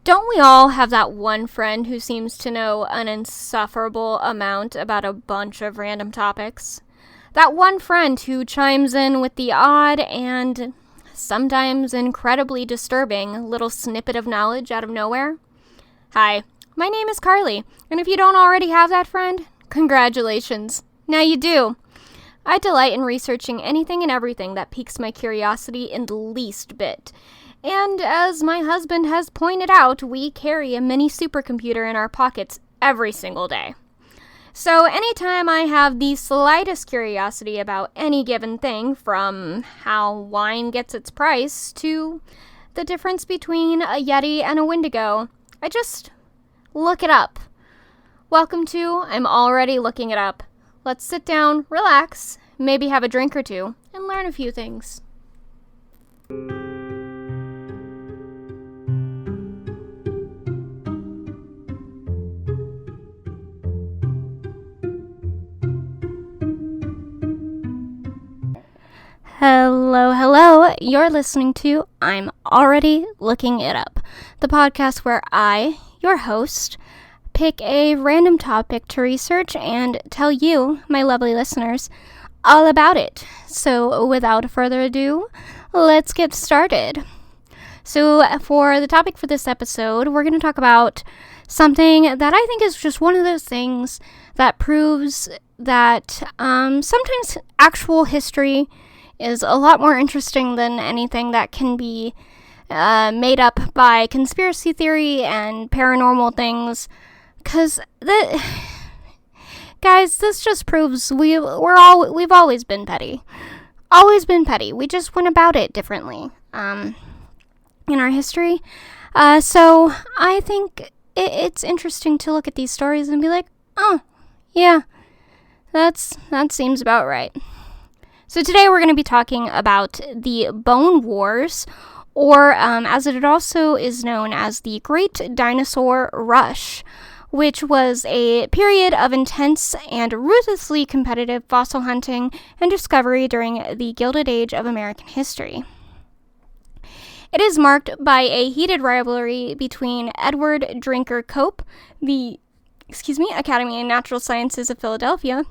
Don't we all have that one friend who seems to know an insufferable amount about a bunch of random topics? That one friend who chimes in with the odd and sometimes incredibly disturbing little snippet of knowledge out of nowhere? Hi, my name is Carly, and if you don't already have that friend, congratulations. Now you do. I delight in researching anything and everything that piques my curiosity in the least bit. And as my husband has pointed out, we carry a mini supercomputer in our pockets every single day. So anytime I have the slightest curiosity about any given thing, from how wine gets its price to the difference between a Yeti and a Wendigo, I just look it up. Welcome to I'm Already Looking It Up. Let's sit down, relax, maybe have a drink or two, and learn a few things. Hello. You're listening to I'm Already Looking It Up, the podcast where I, your host, pick a random topic to research and tell you, my lovely listeners, all about it. So without further ado, let's get started. So for the topic for this episode, we're going to talk about something that I think is just one of those things that proves that sometimes actual history is a lot more interesting than anything that can be made up by conspiracy theory and paranormal things. Because, guys, this just proves we've always been petty. Always been petty. We just went about it differently in our history. So I think it's interesting to look at these stories and be like, oh, yeah, that seems about right. So today we're going to be talking about the Bone Wars, or as it also is known as the Great Dinosaur Rush, which was a period of intense and ruthlessly competitive fossil hunting and discovery during the Gilded Age of American history. It is marked by a heated rivalry between Edward Drinker Cope, the Academy of Natural Sciences of Philadelphia,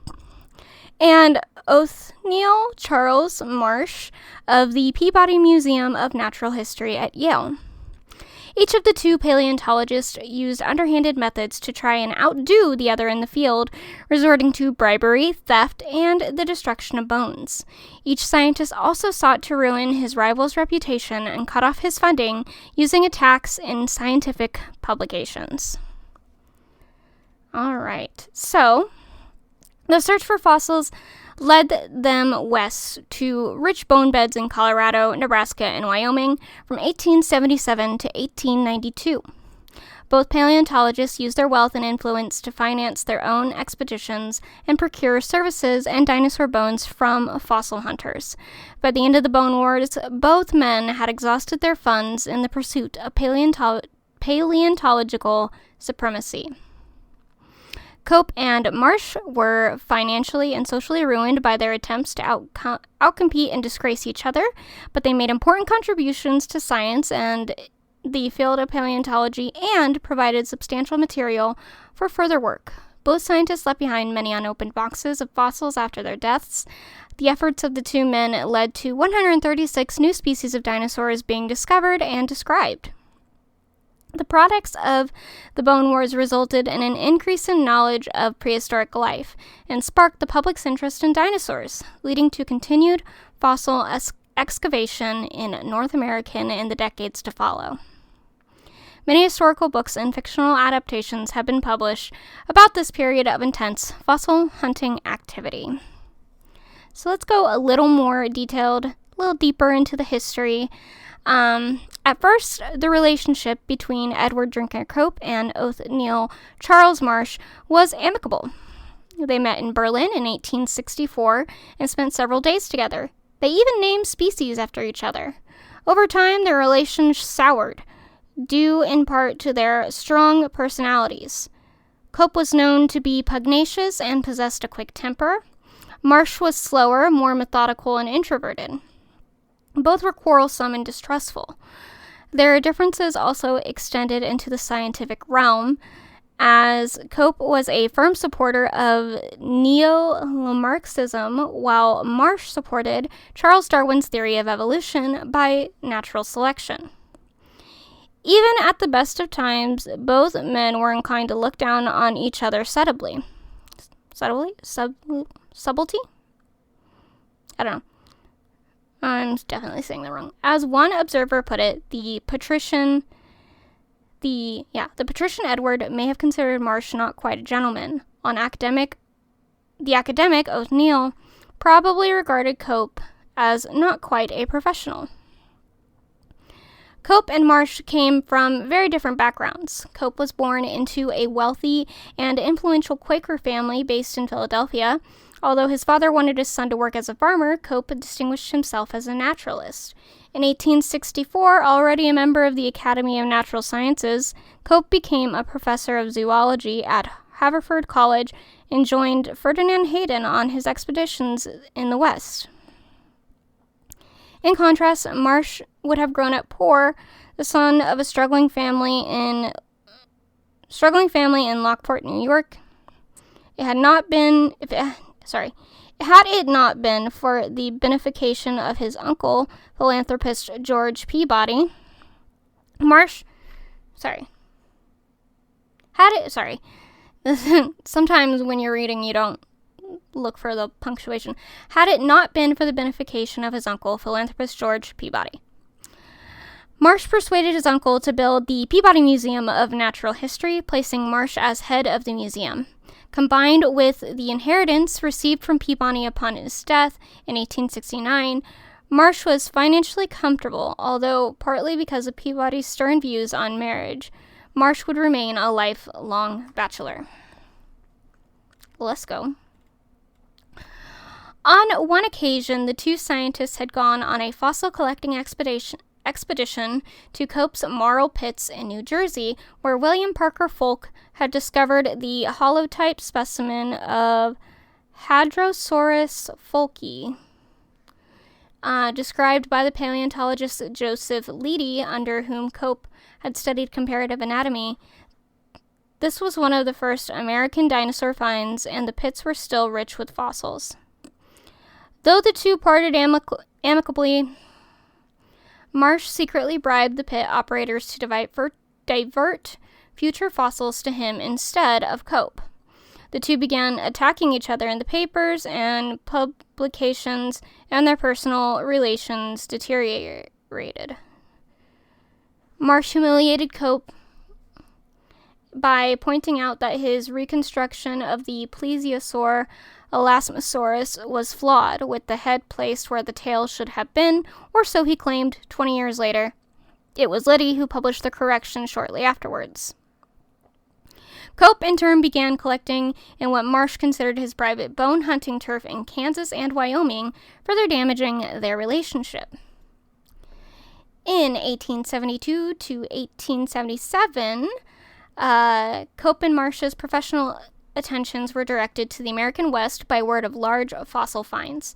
and Othniel Charles Marsh of the Peabody Museum of Natural History at Yale. Each of the two paleontologists used underhanded methods to try and outdo the other in the field, resorting to bribery, theft, and the destruction of bones. Each scientist also sought to ruin his rival's reputation and cut off his funding using attacks in scientific publications. Alright, so the search for fossils led them west to rich bone beds in Colorado, Nebraska, and Wyoming from 1877 to 1892. Both paleontologists used their wealth and influence to finance their own expeditions and procure services and dinosaur bones from fossil hunters. By the end of the Bone Wars, both men had exhausted their funds in the pursuit of paleontological supremacy. Cope and Marsh were financially and socially ruined by their attempts to outcompete and disgrace each other, but they made important contributions to science and the field of paleontology and provided substantial material for further work. Both scientists left behind many unopened boxes of fossils after their deaths. The efforts of the two men led to 136 new species of dinosaurs being discovered and described. The products of the Bone Wars resulted in an increase in knowledge of prehistoric life and sparked the public's interest in dinosaurs, leading to continued fossil excavation in North America in the decades to follow. Many historical books and fictional adaptations have been published about this period of intense fossil hunting activity. So let's go a little more detailed, a little deeper into the history. At first, the relationship between Edward Drinker Cope and Othniel Charles Marsh was amicable. They met in Berlin in 1864 and spent several days together. They even named species after each other. Over time, their relations soured, due in part to their strong personalities. Cope was known to be pugnacious and possessed a quick temper. Marsh was slower, more methodical, and introverted. Both were quarrelsome and distrustful. Their differences also extended into the scientific realm, as Cope was a firm supporter of neo-Lamarckism, while Marsh supported Charles Darwin's theory of evolution by natural selection. Even at the best of times, both men were inclined to look down on each other subtly. Subtlety? I don't know. I'm definitely saying that wrong. As one observer put it, the patrician Edward may have considered Marsh not quite a gentleman. The academic O'Neill probably regarded Cope as not quite a professional. Cope and Marsh came from very different backgrounds. Cope was born into a wealthy and influential Quaker family based in Philadelphia. Although his father wanted his son to work as a farmer, Cope distinguished himself as a naturalist. In 1864, already a member of the Academy of Natural Sciences, Cope became a professor of zoology at Haverford College and joined Ferdinand Hayden on his expeditions in the West. In contrast, Marsh would have grown up poor, the son of a struggling family in Lockport, New York. Had it not been for the benefaction of his uncle, philanthropist George Peabody, sometimes when you're reading, you don't look for the punctuation. Had it not been for the benefaction of his uncle, philanthropist George Peabody. Marsh persuaded his uncle to build the Peabody Museum of Natural History, placing Marsh as head of the museum. Combined with the inheritance received from Peabody upon his death in 1869, Marsh was financially comfortable, although partly because of Peabody's stern views on marriage, Marsh would remain a lifelong bachelor. Let's go. On one occasion, the two scientists had gone on a fossil collecting expedition to Cope's Marl Pits in New Jersey, where William Parker Folk had discovered the holotype specimen of Hadrosaurus folki, described by the paleontologist Joseph Leidy, under whom Cope had studied comparative anatomy. This was one of the first American dinosaur finds, and the pits were still rich with fossils. Though the two parted amicably, Marsh secretly bribed the pit operators to divert future fossils to him instead of Cope. The two began attacking each other in the papers and publications, and their personal relations deteriorated. Marsh humiliated Cope by pointing out that his reconstruction of the plesiosaur Elasmosaurus was flawed, with the head placed where the tail should have been, or so he claimed 20 years later. It was Leidy who published the correction shortly afterwards. Cope, in turn, began collecting in what Marsh considered his private bone hunting turf in Kansas and Wyoming, further damaging their relationship. In 1872 to 1877, Cope and Marsh's professional attentions were directed to the American West by word of large fossil finds.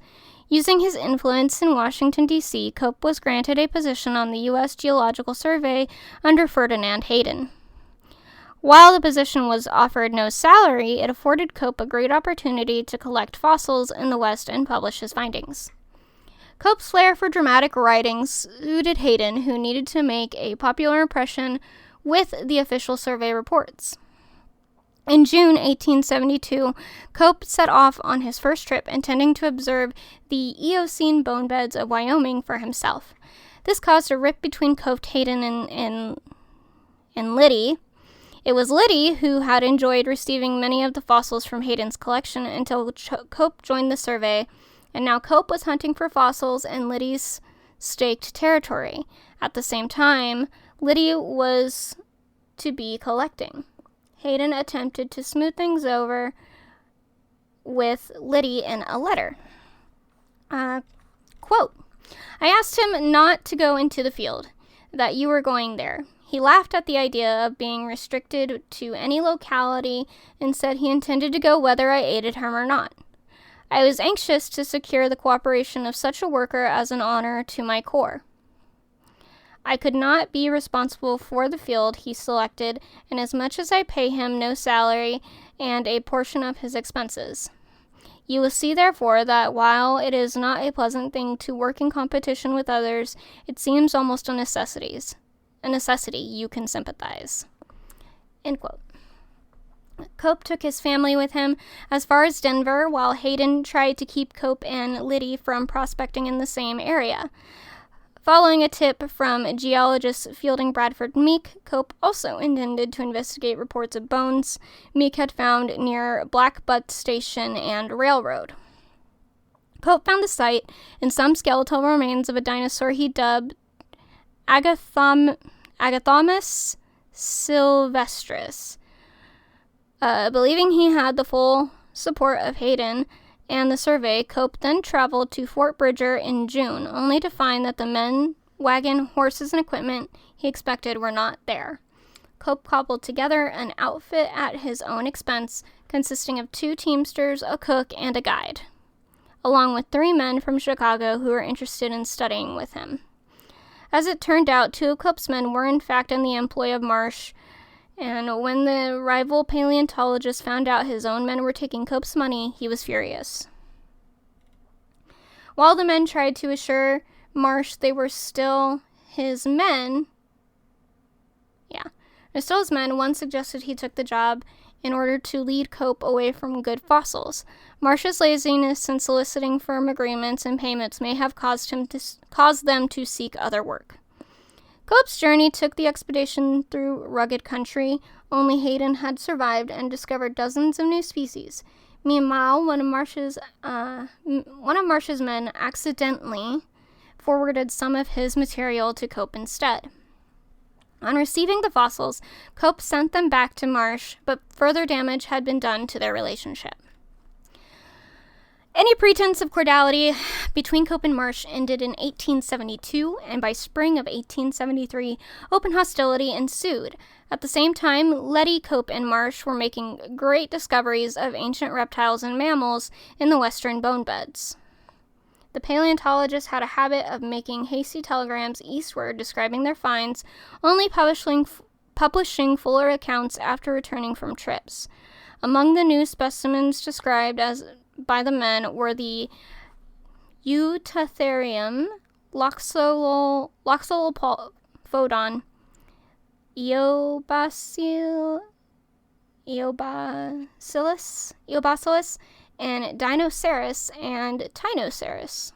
Using his influence in Washington, D.C., Cope was granted a position on the U.S. Geological Survey under Ferdinand Hayden. While the position was offered no salary, it afforded Cope a great opportunity to collect fossils in the West and publish his findings. Cope's flair for dramatic writing suited Hayden, who needed to make a popular impression with the official survey reports. In June 1872, Cope set off on his first trip, intending to observe the Eocene bone beds of Wyoming for himself. This caused a rift between Cope, Hayden, and Leidy. It was Leidy who had enjoyed receiving many of the fossils from Hayden's collection until Cope joined the survey, and now Cope was hunting for fossils in Leidy's staked territory. At the same time, Leidy was to be collecting. Hayden attempted to smooth things over with Leidy in a letter. Quote, "I asked him not to go into the field, that you were going there. He laughed at the idea of being restricted to any locality and said he intended to go whether I aided him or not. I was anxious to secure the cooperation of such a worker as an honor to my corps. I could not be responsible for the field he selected, inasmuch as I pay him no salary and a portion of his expenses. You will see, therefore, that while it is not a pleasant thing to work in competition with others, it seems almost a necessity. You can sympathize." End quote. Cope took his family with him as far as Denver, while Hayden tried to keep Cope and Liddy from prospecting in the same area. Following a tip from geologist Fielding Bradford Meek, Cope also intended to investigate reports of bones Meek had found near Black Butte Station and Railroad. Cope found the site and some skeletal remains of a dinosaur he dubbed Agathomys sylvestris. Believing he had the full support of Hayden and the survey, Cope then traveled to Fort Bridger in June, only to find that the men, wagon, horses, and equipment he expected were not there. Cope cobbled together an outfit at his own expense, consisting of 2 teamsters, a cook, and a guide, along with 3 men from Chicago who were interested in studying with him. As it turned out, 2 of Cope's men were in fact in the employ of Marsh, and when the rival paleontologist found out his own men were taking Cope's money, he was furious. While the men tried to assure Marsh they were still his men, one suggested he took the job in order to lead Cope away from good fossils. Marsh's laziness in soliciting firm agreements and payments may have caused them to seek other work. Cope's journey took the expedition through rugged country. Only Hayden had survived and discovered dozens of new species. Meanwhile, one of Marsh's men accidentally forwarded some of his material to Cope instead. On receiving the fossils, Cope sent them back to Marsh, but further damage had been done to their relationship. Any pretense of cordiality between Cope and Marsh ended in 1872, and by spring of 1873, open hostility ensued. At the same time, Liddy, Cope, and Marsh were making great discoveries of ancient reptiles and mammals in the western bone beds. The paleontologists had a habit of making hasty telegrams eastward describing their finds, only publishing fuller accounts after returning from trips. Among the new specimens described by the men were the Eutytherium, Loxolophodon, Eobacillus, and Dinoceras and Tinoceras.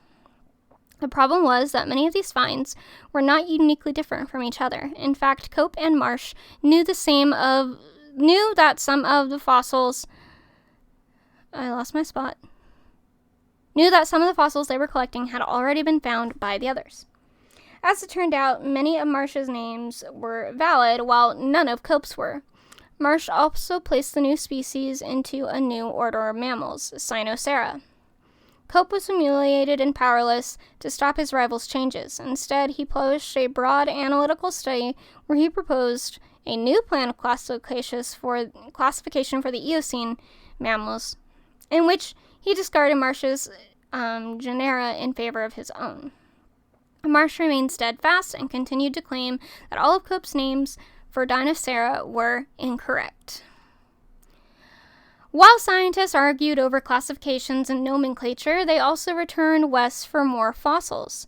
The problem was that many of these finds were not uniquely different from each other. In fact, Cope and Marsh knew that some of the fossils they were collecting had already been found by the others. As it turned out, many of Marsh's names were valid, while none of Cope's were. Marsh also placed the new species into a new order of mammals, Cynocera. Cope was humiliated and powerless to stop his rival's changes. Instead, he published a broad analytical study where he proposed a new plan of classification for the Eocene mammals, in which he discarded Marsh's genera in favor of his own. Marsh remained steadfast and continued to claim that all of Cope's names for Dinocera were incorrect. While scientists argued over classifications and nomenclature, they also returned west for more fossils.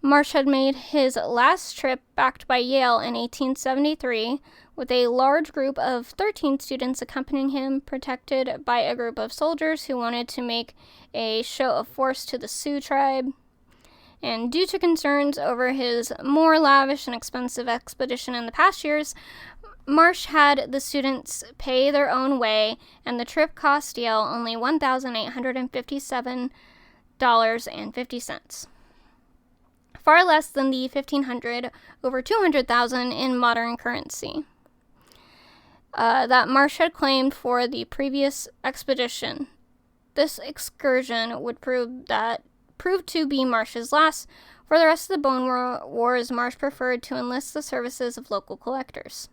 Marsh had made his last trip backed by Yale in 1873, with a large group of 13 students accompanying him, protected by a group of soldiers who wanted to make a show of force to the Sioux tribe. And due to concerns over his more lavish and expensive expedition in the past years, Marsh had the students pay their own way, and the trip cost Yale only $1,857.50. Far less than the $1,500, over $200,000 in modern currency that Marsh had claimed for the previous expedition. This excursion would proved to be Marsh's last. For the rest of the Bone Wars, Marsh preferred to enlist the services of local collectors.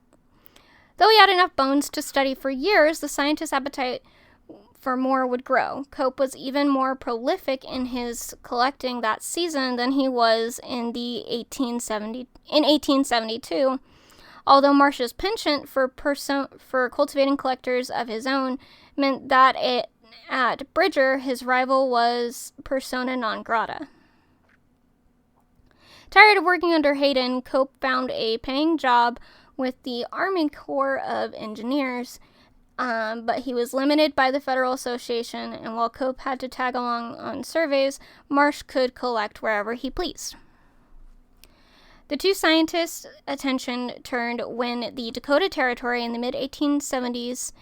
Though he had enough bones to study for years, the scientist's appetite for more would grow. Cope was even more prolific in his collecting that season than he was in 1872. Although Marsh's penchant for cultivating collectors of his own meant that at Bridger, his rival was persona non grata. Tired of working under Hayden, Cope found a paying job with the Army Corps of Engineers, but he was limited by the Federal Association, and while Cope had to tag along on surveys, Marsh could collect wherever he pleased. The two scientists' attention turned when the Dakota Territory in the mid-1870s,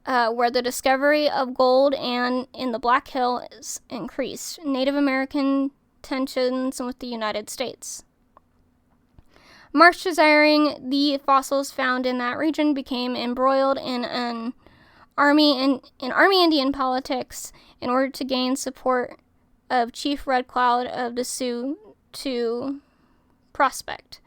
where the discovery of gold and in the Black Hills increased Native American tensions with the United States. Marsh, desiring the fossils found in that region, became embroiled in Army Indian politics in order to gain support of Chief Red Cloud of the Sioux to prospect.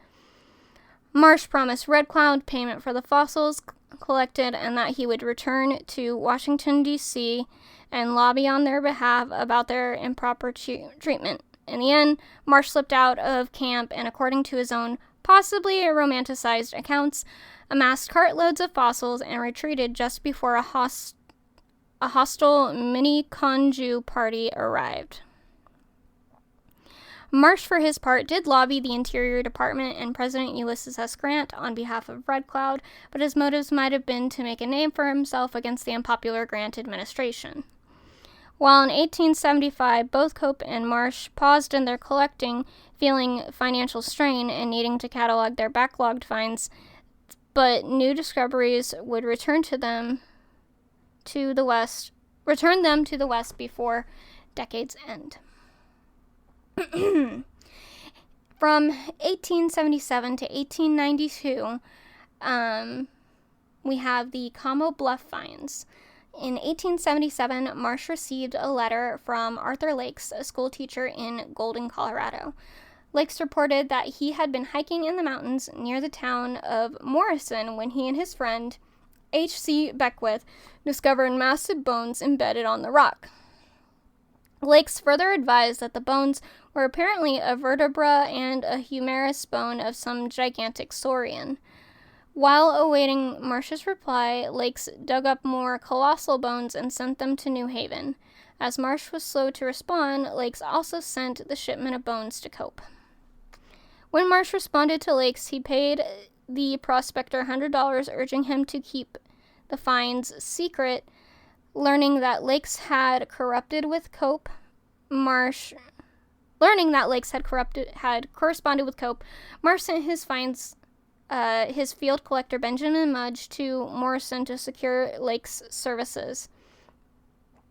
Marsh promised Red Cloud payment for the fossils collected and that he would return to Washington, D.C. and lobby on their behalf about their improper treatment. In the end, Marsh slipped out of camp and, according to his own possibly romanticized accounts, amassed cartloads of fossils and retreated just before a hostile mini-Conju party arrived. Marsh, for his part, did lobby the Interior Department and President Ulysses S. Grant on behalf of Red Cloud, but his motives might have been to make a name for himself against the unpopular Grant administration. While in 1875, both Cope and Marsh paused in their collecting, feeling financial strain and needing to catalog their backlogged finds, but new discoveries would return them to the West before decade's end. From 1877 to 1892, we have the Como Bluff finds. In 1877, Marsh received a letter from Arthur Lakes, a school teacher in Golden, Colorado. Lakes reported that he had been hiking in the mountains near the town of Morrison when he and his friend, H.C. Beckwith, discovered massive bones embedded on the rock. Lakes further advised that the bones were apparently a vertebra and a humerus bone of some gigantic saurian. While awaiting Marsh's reply, Lakes dug up more colossal bones and sent them to New Haven. As Marsh was slow to respond, Lakes also sent the shipment of bones to Cope. When Marsh responded to Lakes, he paid the prospector $100, urging him to keep the finds secret. Learning that Lakes had corresponded with Cope, Marsh sent his finds, his field collector Benjamin Mudge, to Morrison to secure Lakes' services.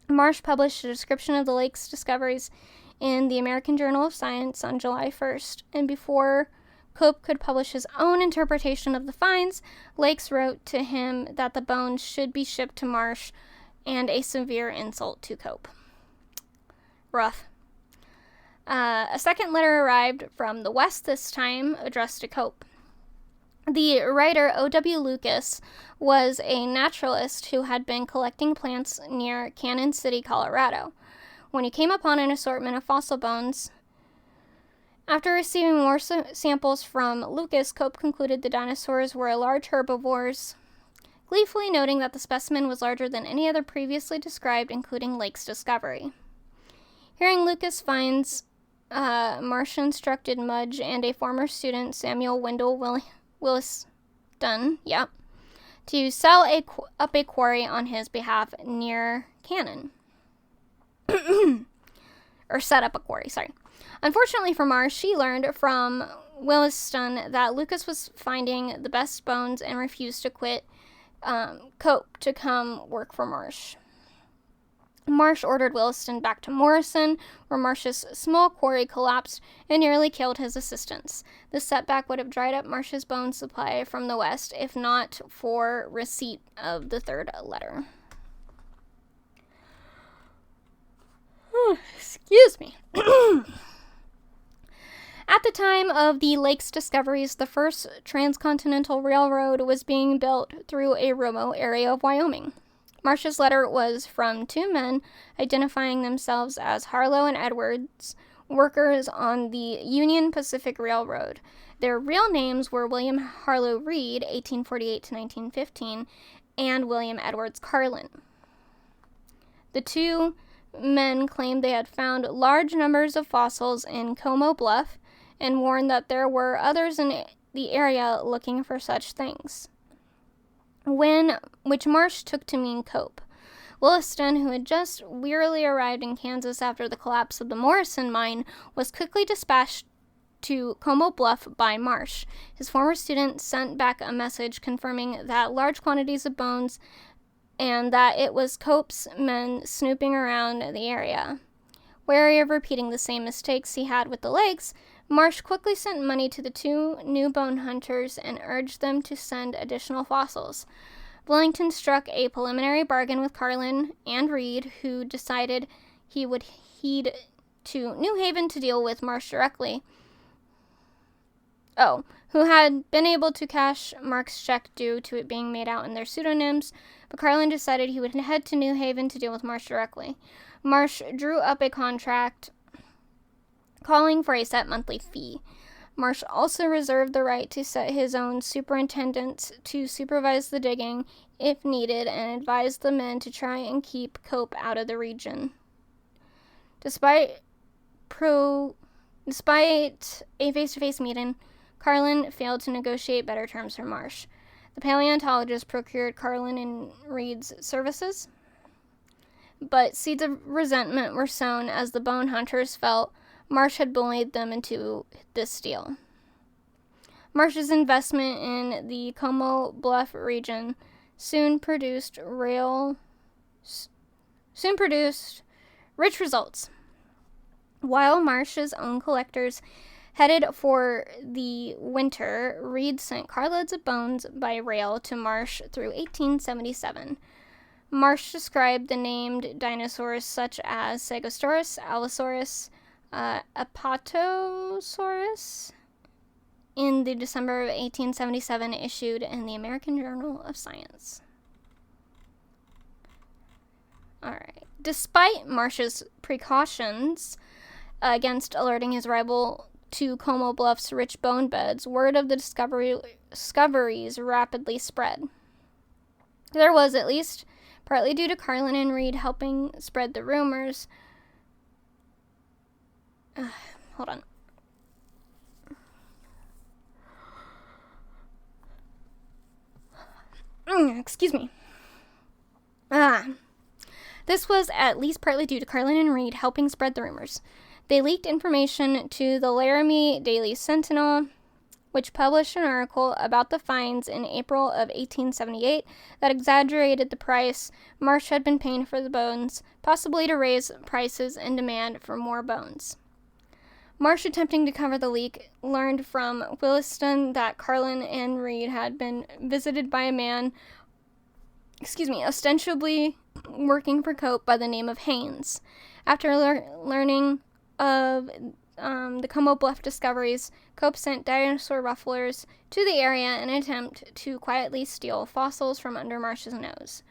Marsh published a description of the Lakes' discoveries in the American Journal of Science on July 1st, and before Cope could publish his own interpretation of the finds, Lakes wrote to him that the bones should be shipped to Marsh, and a severe insult to Cope. Rough. A second letter arrived from the West, this time addressed to Cope. The writer O.W. Lucas was a naturalist who had been collecting plants near Cannon City, Colorado, when he came upon an assortment of fossil bones. After receiving more samples from Lucas, Cope concluded the dinosaurs were large herbivores, gleefully noting that the specimen was larger than any other previously described, including Lake's discovery. Hearing Lucas' finds, Marsh instructed Mudge and a former student, Samuel Wendell Williston, to sell up a quarry on his behalf near Cannon. Or set up a quarry, sorry. Unfortunately for Marsh, she learned from Williston that Lucas was finding the best bones and refused to quit Cope to come work for Marsh. Marsh ordered Williston back to Morrison, where Marsh's small quarry collapsed and nearly killed his assistants. This setback would have dried up Marsh's bone supply from the West, if not for receipt of the third letter. Excuse me. At the time of the Lakes discoveries, the first transcontinental railroad was being built through a remote area of Wyoming. Marsh's letter was from two men identifying themselves as Harlow and Edwards, workers on the Union Pacific Railroad. Their real names were William Harlow Reed, 1848 to 1915, and William Edwards Carlin. The two men claimed they had found large numbers of fossils in Como Bluff and warned that there were others in the area looking for such things, which Marsh took to mean Cope. Williston, who had just wearily arrived in Kansas after the collapse of the Morrison mine, was quickly dispatched to Como Bluff by Marsh. His former student sent back a message confirming that large quantities of bones and that it was Cope's men snooping around the area. Wary of repeating the same mistakes he had with the lakes, Marsh quickly sent money to the two new bone hunters and urged them to send additional fossils. Wellington struck a preliminary bargain with Carlin and Reed, who decided he would head to New Haven to deal with Marsh directly. Who had been able to cash Mark's check due to it being made out in their pseudonyms, but Carlin decided he would head to New Haven to deal with Marsh directly. Marsh drew up a contract calling for a set monthly fee. Marsh also reserved the right to set his own superintendents to supervise the digging if needed and advised the men to try and keep Cope out of the region. Despite a face-to-face meeting, Carlin failed to negotiate better terms for Marsh. The paleontologist procured Carlin and Reed's services, but seeds of resentment were sown as the bone hunters felt Marsh had bullied them into this deal. Marsh's investment in the Como Bluff region soon produced rich results. While Marsh's own collectors headed for the winter, Reed sent carloads of bones by rail to Marsh through 1877. Marsh described the named dinosaurs such as Stegosaurus, Allosaurus, Apatosaurus in the December of 1877 issued in the American Journal of Science. Alright. Despite Marsh's precautions against alerting his rival to Como Bluff's rich bone beds, word of the discoveries rapidly spread. There was, at least partly due to Carlin and Reed helping spread the rumors, hold on. Excuse me. This was at least partly due to Carlin and Reed helping spread the rumors. They leaked information to the Laramie Daily Sentinel, which published an article about the finds in April of 1878 that exaggerated the price Marsh had been paying for the bones, possibly to raise prices and demand for more bones. Marsh, attempting to cover the leak, learned from Williston that Carlin and Reed had been visited by a man, ostensibly working for Cope by the name of Haynes. After learning of the Como Bluff discoveries, Cope sent dinosaur rufflers to the area in an attempt to quietly steal fossils from under Marsh's nose.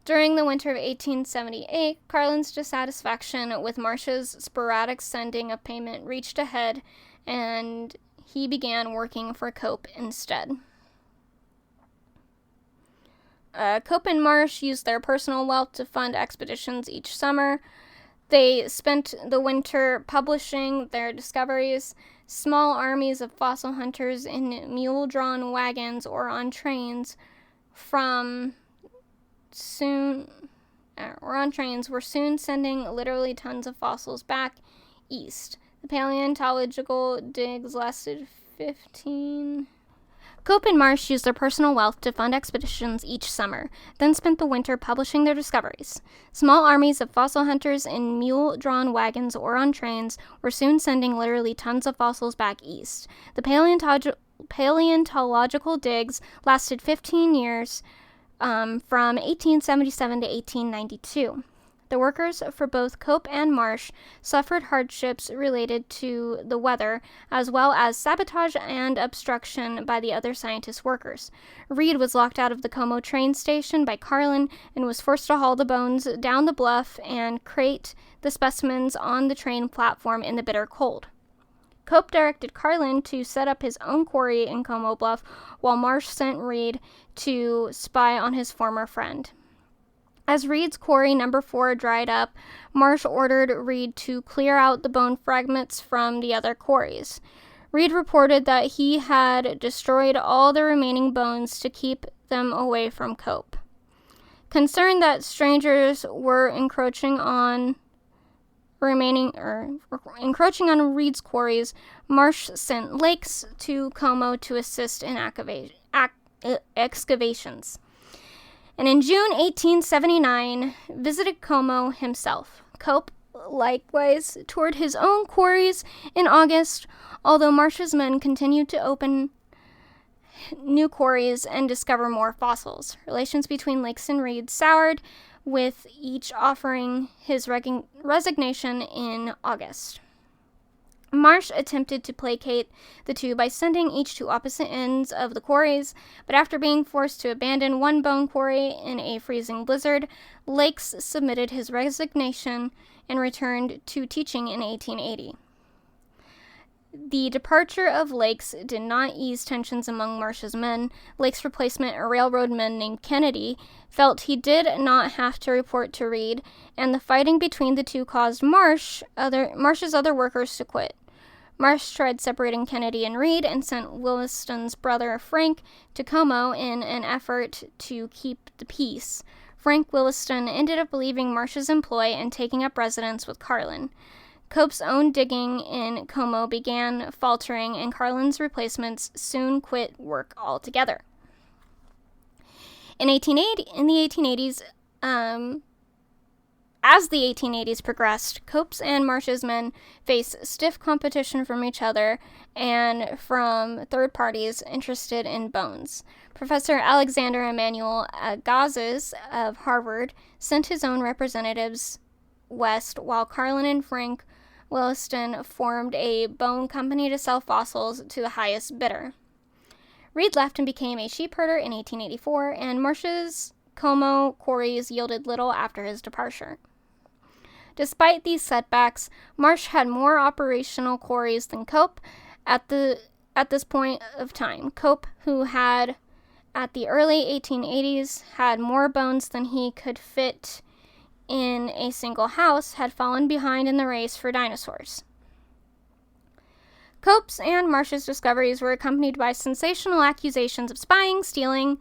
During the winter of 1878, Carlin's dissatisfaction with Marsh's sporadic sending of payment reached a head, and he began working for Cope instead. Cope and Marsh used their personal wealth to fund expeditions each summer. They spent the winter publishing their discoveries. Small armies of fossil hunters in mule-drawn wagons or on trains were soon sending literally tons of fossils back east. The paleontological digs lasted 15... Cope and Marsh used their personal wealth to fund expeditions each summer, then spent the winter publishing their discoveries. Small armies of fossil hunters in mule-drawn wagons or on trains were soon sending literally tons of fossils back east. The paleontological digs lasted 15 years, from 1877 to 1892. The workers for both Cope and Marsh suffered hardships related to the weather, as well as sabotage and obstruction by the other scientist workers. Reed was locked out of the Como train station by Carlin and was forced to haul the bones down the bluff and crate the specimens on the train platform in the bitter cold. Cope directed Carlin to set up his own quarry in Como Bluff, while Marsh sent Reed to spy on his former friend. As Reed's quarry number 4 dried up, Marsh ordered Reed to clear out the bone fragments from the other quarries. Reed reported that he had destroyed all the remaining bones to keep them away from Cope. Concerned that strangers were encroaching on Reed's quarries, Marsh sent Lakes to Como to assist in excavations. And in June 1879, visited Como himself. Cope likewise toured his own quarries in August, although Marsh's men continued to open new quarries and discover more fossils. Relations between Lakes and Reed soured, with each offering his resignation in August. Marsh attempted to placate the two by sending each to opposite ends of the quarries, but after being forced to abandon one bone quarry in a freezing blizzard, Lakes submitted his resignation and returned to teaching in 1880. The departure of Lakes did not ease tensions among Marsh's men. Lakes' replacement, a railroadman named Kennedy, felt he did not have to report to Reed, and the fighting between the two caused Marsh's other workers to quit. Marsh tried separating Kennedy and Reed and sent Williston's brother Frank to Como in an effort to keep the peace. Frank Williston ended up leaving Marsh's employ and taking up residence with Carlin. Cope's own digging in Como began faltering, and Carlin's replacements soon quit work altogether. As the 1880s progressed, Cope's and Marsh's men faced stiff competition from each other and from third parties interested in bones. Professor Alexander Emanuel Agassiz of Harvard sent his own representatives west, while Carlin and Frank Williston formed a bone company to sell fossils to the highest bidder. Reed left and became a sheep herder in 1884, and Marsh's Como quarries yielded little after his departure. Despite these setbacks, Marsh had more operational quarries than Cope at this point of time. Cope, who had, at the early 1880s, had more bones than he could fit in a single house, had fallen behind in the race for dinosaurs. Cope's and Marsh's discoveries were accompanied by sensational accusations of spying, stealing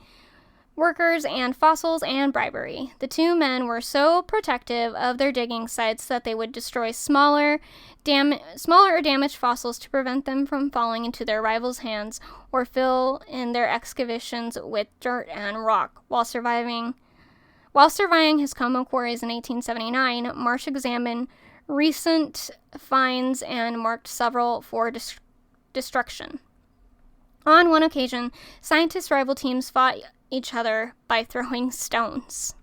workers and fossils, and bribery. The two men were so protective of their digging sites that they would destroy smaller or damaged fossils to prevent them from falling into their rivals' hands, or fill in their excavations with dirt and rock. While surveying his Como quarries in 1879, Marsh examined recent finds and marked several for destruction. On one occasion, scientist rival teams fought each other by throwing stones.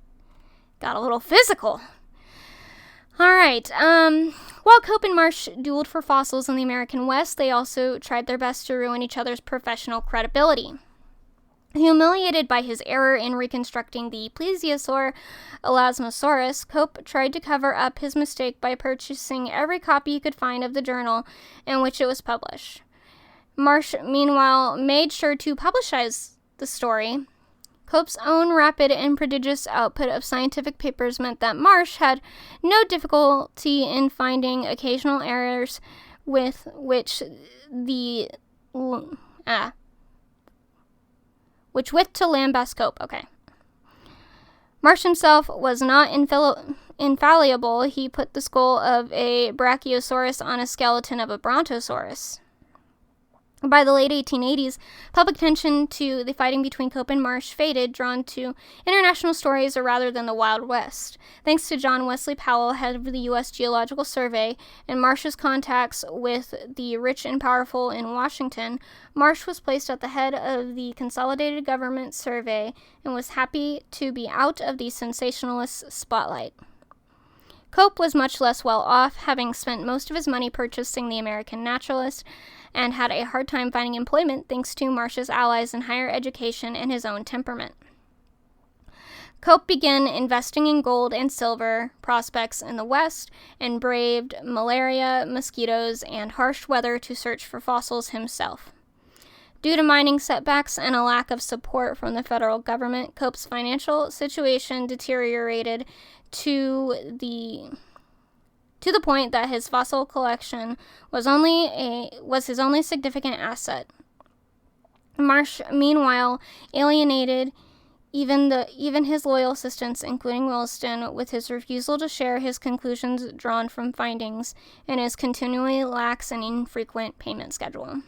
Got a little physical. All right. While Cope and Marsh dueled for fossils in the American West, they also tried their best to ruin each other's professional credibility. Humiliated by his error in reconstructing the plesiosaur Elasmosaurus, Cope tried to cover up his mistake by purchasing every copy he could find of the journal in which it was published. Marsh, meanwhile, made sure to publicize the story. Cope's own rapid and prodigious output of scientific papers meant that Marsh had no difficulty in finding occasional errors with to lambast Cope. Okay. Marsh himself was not infallible. He put the skull of a Brachiosaurus on a skeleton of a Brontosaurus. By the late 1880s, public attention to the fighting between Cope and Marsh faded, drawn to international stories rather than the Wild West. Thanks to John Wesley Powell, head of the U.S. Geological Survey, and Marsh's contacts with the rich and powerful in Washington, Marsh was placed at the head of the Consolidated Government Survey and was happy to be out of the sensationalist spotlight. Cope was much less well off, having spent most of his money purchasing the American Naturalist, and had a hard time finding employment thanks to Marsh's allies in higher education and his own temperament. Cope began investing in gold and silver prospects in the West and braved malaria, mosquitoes, and harsh weather to search for fossils himself. Due to mining setbacks and a lack of support from the federal government, Cope's financial situation deteriorated to the point that his fossil collection was his only significant asset. Marsh, meanwhile, alienated even his loyal assistants, including Williston, with his refusal to share his conclusions drawn from findings and his continually lax and infrequent payment schedule.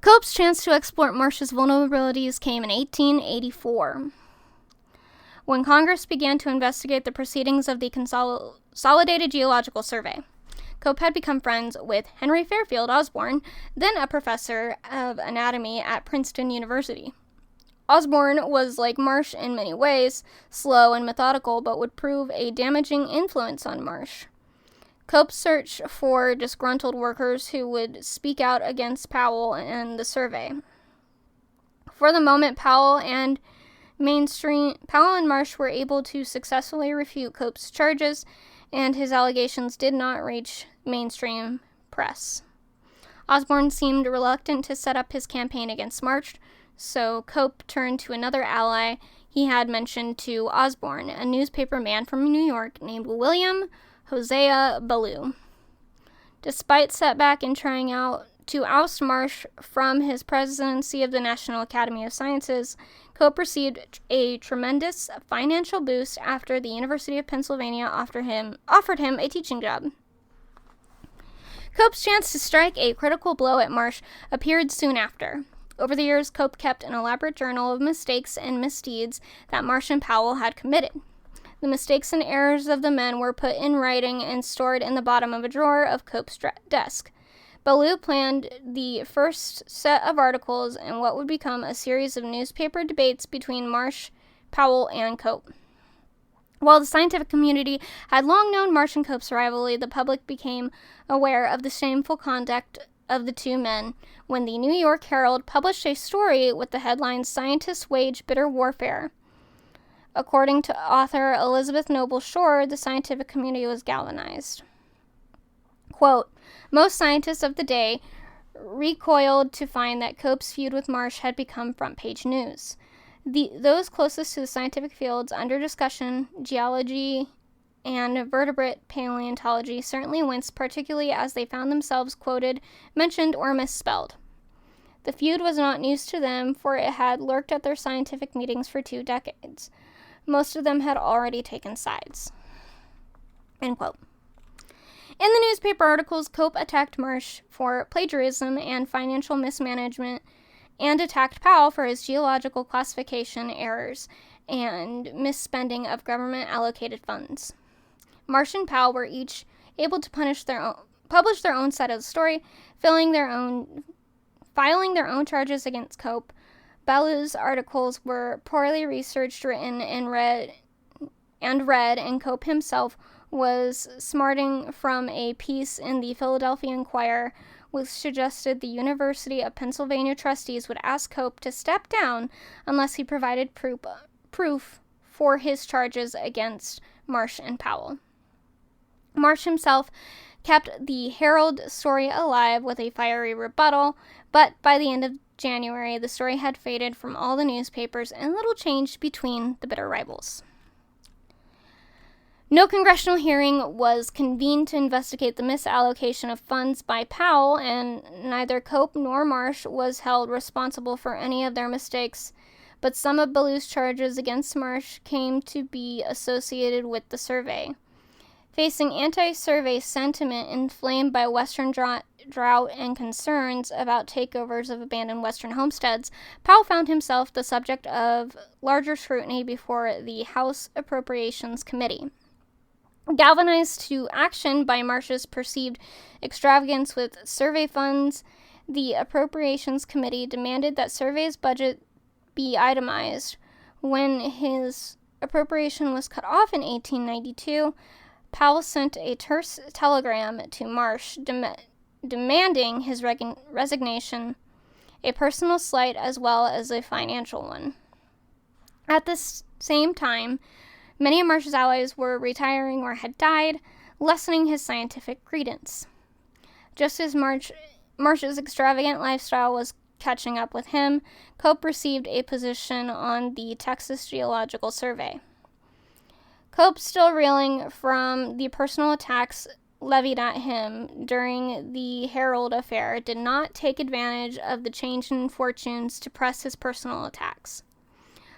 Cope's chance to exploit Marsh's vulnerabilities came in 1884. When Congress began to investigate the proceedings of the Consolidated Geological Survey. Cope had become friends with Henry Fairfield Osborn, then a professor of anatomy at Princeton University. Osborn was like Marsh in many ways, slow and methodical, but would prove a damaging influence on Marsh. Cope searched for disgruntled workers who would speak out against Powell and the survey. For the moment, Powell and Marsh were able to successfully refute Cope's charges, and his allegations did not reach mainstream press. Osborn seemed reluctant to set up his campaign against Marsh, so Cope turned to another ally he had mentioned to Osborn, a newspaper man from New York named William Hosea Ballou. Despite setback in trying to oust Marsh from his presidency of the National Academy of Sciences, Cope received a tremendous financial boost after the University of Pennsylvania offered him a teaching job. Cope's chance to strike a critical blow at Marsh appeared soon after. Over the years, Cope kept an elaborate journal of mistakes and misdeeds that Marsh and Powell had committed. The mistakes and errors of the men were put in writing and stored in the bottom of a drawer of Cope's desk. Ballou planned the first set of articles in what would become a series of newspaper debates between Marsh, Powell, and Cope. While the scientific community had long known Marsh and Cope's rivalry, the public became aware of the shameful conduct of the two men when the New York Herald published a story with the headline, "Scientists Wage Bitter Warfare." According to author Elizabeth Noble Shore, the scientific community was galvanized. Quote, "Most scientists of the day recoiled to find that Cope's feud with Marsh had become front-page news. Those closest to the scientific fields under discussion, geology and vertebrate paleontology, certainly winced, particularly as they found themselves quoted, mentioned, or misspelled. The feud was not news to them, for it had lurked at their scientific meetings for 2 decades. Most of them had already taken sides." End quote. In the newspaper articles, Cope attacked Marsh for plagiarism and financial mismanagement, and attacked Powell for his geological classification errors and misspending of government-allocated funds. Marsh and Powell were each able to publish their own side of the story, filing their own charges against Cope. Ballou's articles were poorly researched, written, and read, and Cope himself was smarting from a piece in the Philadelphia Inquirer, which suggested the University of Pennsylvania trustees would ask Cope to step down unless he provided proof for his charges against Marsh and Powell. Marsh himself kept the Herald story alive with a fiery rebuttal, but by the end of January, the story had faded from all the newspapers and little changed between the bitter rivals. No congressional hearing was convened to investigate the misallocation of funds by Powell, and neither Cope nor Marsh was held responsible for any of their mistakes, but some of Ballou's charges against Marsh came to be associated with the survey. Facing anti-survey sentiment inflamed by Western drought and concerns about takeovers of abandoned Western homesteads, Powell found himself the subject of larger scrutiny before the House Appropriations Committee. Galvanized to action by Marsh's perceived extravagance with survey funds, the Appropriations Committee demanded that survey's budget be itemized. When his appropriation was cut off in 1892, Powell sent a terse telegram to Marsh demanding his resignation, a personal slight as well as a financial one. At this same time, many of Marsh's allies were retiring or had died, lessening his scientific credence. Just as Marsh's extravagant lifestyle was catching up with him, Cope received a position on the Texas Geological Survey. Cope, still reeling from the personal attacks levied at him during the Herald affair, did not take advantage of the change in fortunes to press his personal attacks.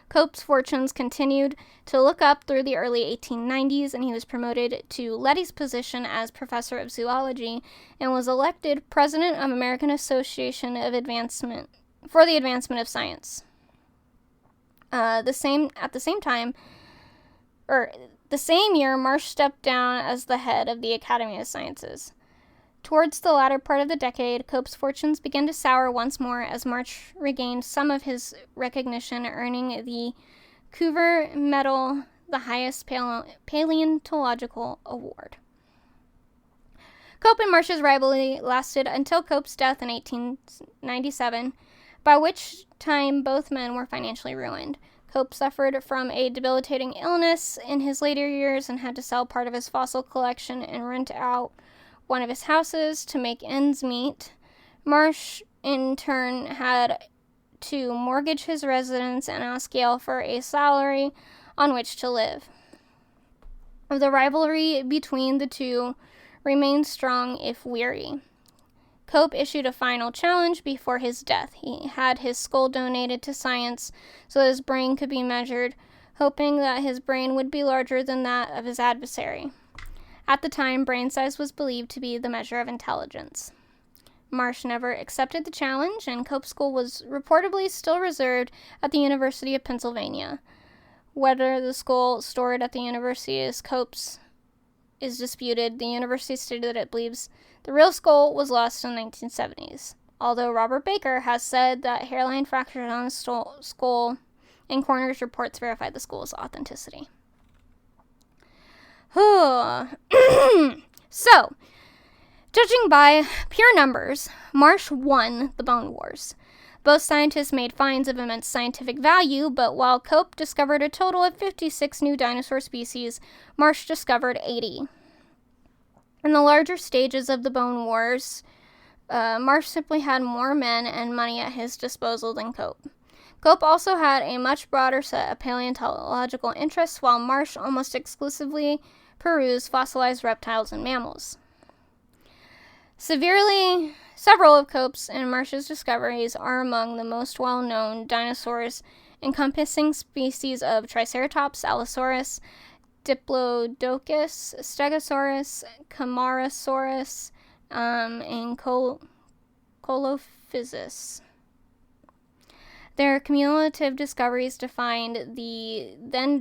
Cope's fortunes continued to look up through the early 1890s, and he was promoted to Letty's position as professor of zoology and was elected president of American Association of Advancement for the Advancement of Science. The same year, Marsh stepped down as the head of the Academy of Sciences. Towards the latter part of the decade, Cope's fortunes began to sour once more as Marsh regained some of his recognition, earning the Coover Medal, the highest paleontological award. Cope and Marsh's rivalry lasted until Cope's death in 1897, by which time both men were financially ruined. Cope suffered from a debilitating illness in his later years and had to sell part of his fossil collection and rent out one of his houses to make ends meet. Marsh, in turn, had to mortgage his residence and ask Yale for a salary on which to live. The rivalry between the two remained strong, if weary. Cope issued a final challenge before his death. He had his skull donated to science so that his brain could be measured, hoping that his brain would be larger than that of his adversary. At the time, brain size was believed to be the measure of intelligence. Marsh never accepted the challenge, and Cope's skull was reportedly still reserved at the University of Pennsylvania. Whether the skull stored at the university is Cope's is disputed. The university stated that it believes the real skull was lost in the 1970s, although Robert Baker has said that hairline fractures on the skull and coroner's reports verified the skull's authenticity. So, judging by pure numbers, Marsh won the Bone Wars. Both scientists made finds of immense scientific value, but while Cope discovered a total of 56 new dinosaur species, Marsh discovered 80. In the larger stages of the Bone Wars, Marsh simply had more men and money at his disposal than Cope. Cope also had a much broader set of paleontological interests, while Marsh almost exclusively perused fossilized reptiles and mammals. Several of Cope's and Marsh's discoveries are among the most well-known dinosaurs, encompassing species of Triceratops, Allosaurus, Diplodocus, Stegosaurus, Camarasaurus, and Colophysis. Their cumulative discoveries defined the then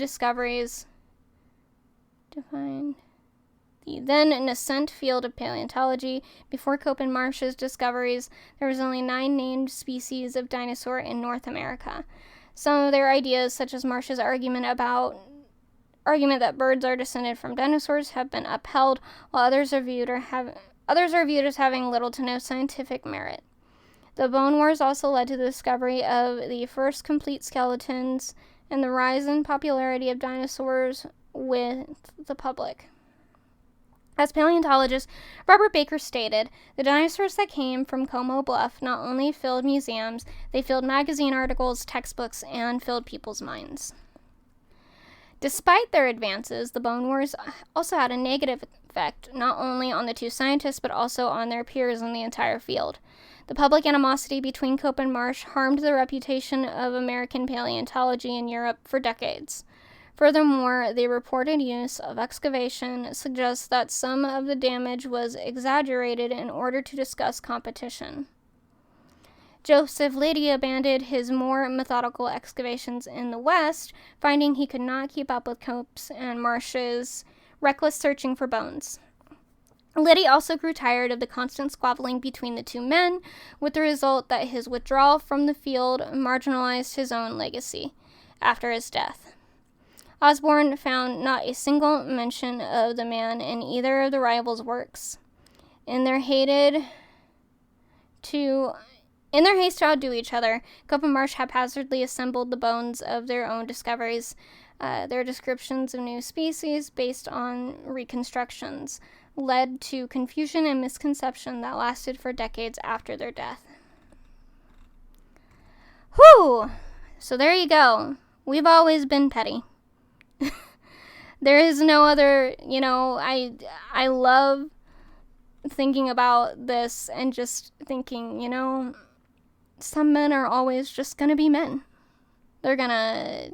nascent field of paleontology. Before Cope and Marsh's discoveries, there was only 9 named species of dinosaur in North America. Some of their ideas, such as Marsh's argument that birds are descended from dinosaurs, have been upheld, while others are viewed as having little to no scientific merit. The Bone Wars also led to the discovery of the first complete skeletons and the rise in popularity of dinosaurs with the public. As paleontologist Robert Baker stated, the dinosaurs that came from Como Bluff not only filled museums, they filled magazine articles, textbooks, and filled people's minds. Despite their advances, the Bone Wars also had a negative effect, not only on the two scientists, but also on their peers in the entire field. The public animosity between Cope and Marsh harmed the reputation of American paleontology in Europe for decades. Furthermore, the reported use of excavation suggests that some of the damage was exaggerated in order to discuss competition. Joseph Leidy abandoned his more methodical excavations in the West, finding he could not keep up with Cope's and Marsh's reckless searching for bones. Leidy also grew tired of the constant squabbling between the two men, with the result that his withdrawal from the field marginalized his own legacy after his death. Osborne found not a single mention of the man in either of the rivals' works. In their haste to outdo each other, Cope and Marsh haphazardly assembled the bones of their own discoveries, their descriptions of new species based on reconstructions, led to confusion and misconception that lasted for decades after their death. Whew! So there you go. We've always been petty. There is no other, I love thinking about this and just thinking, some men are always just gonna be men. They're gonna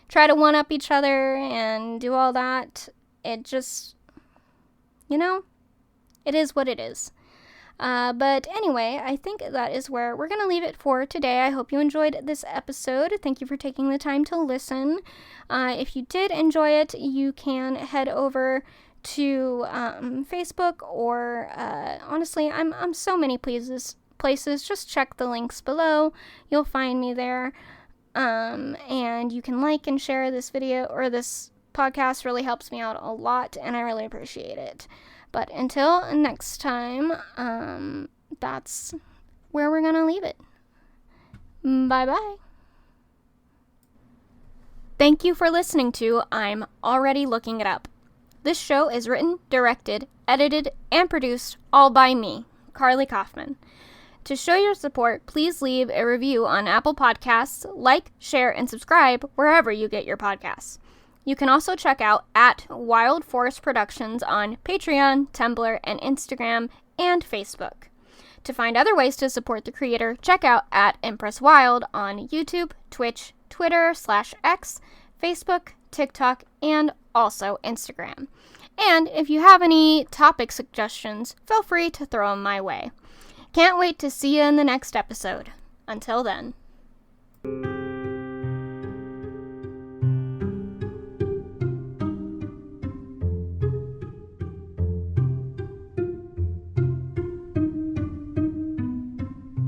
try to one-up each other and do all that. It just, it is what it is. But anyway, I think that is where we're going to leave it for today. I hope you enjoyed this episode. Thank you for taking the time to listen. If you did enjoy it, you can head over to Facebook or, honestly, I'm so many places. Just check the links below. You'll find me there. And you can like and share this video or this podcast. Really helps me out a lot, and I really appreciate it. But until next time, that's where we're going to leave it. Bye-bye. Thank you for listening to I'm Already Looking It Up. This show is written, directed, edited, and produced all by me, Carly Kaufman. To show your support, please leave a review on Apple Podcasts, like, share, and subscribe wherever you get your podcasts. You can also check out at Wild Forest Productions on Patreon, Tumblr, and Instagram, and Facebook. To find other ways to support the creator, check out at Empress Wild on YouTube, Twitch, Twitter /X, Facebook, TikTok, and also Instagram. And if you have any topic suggestions, feel free to throw them my way. Can't wait to see you in the next episode. Until then.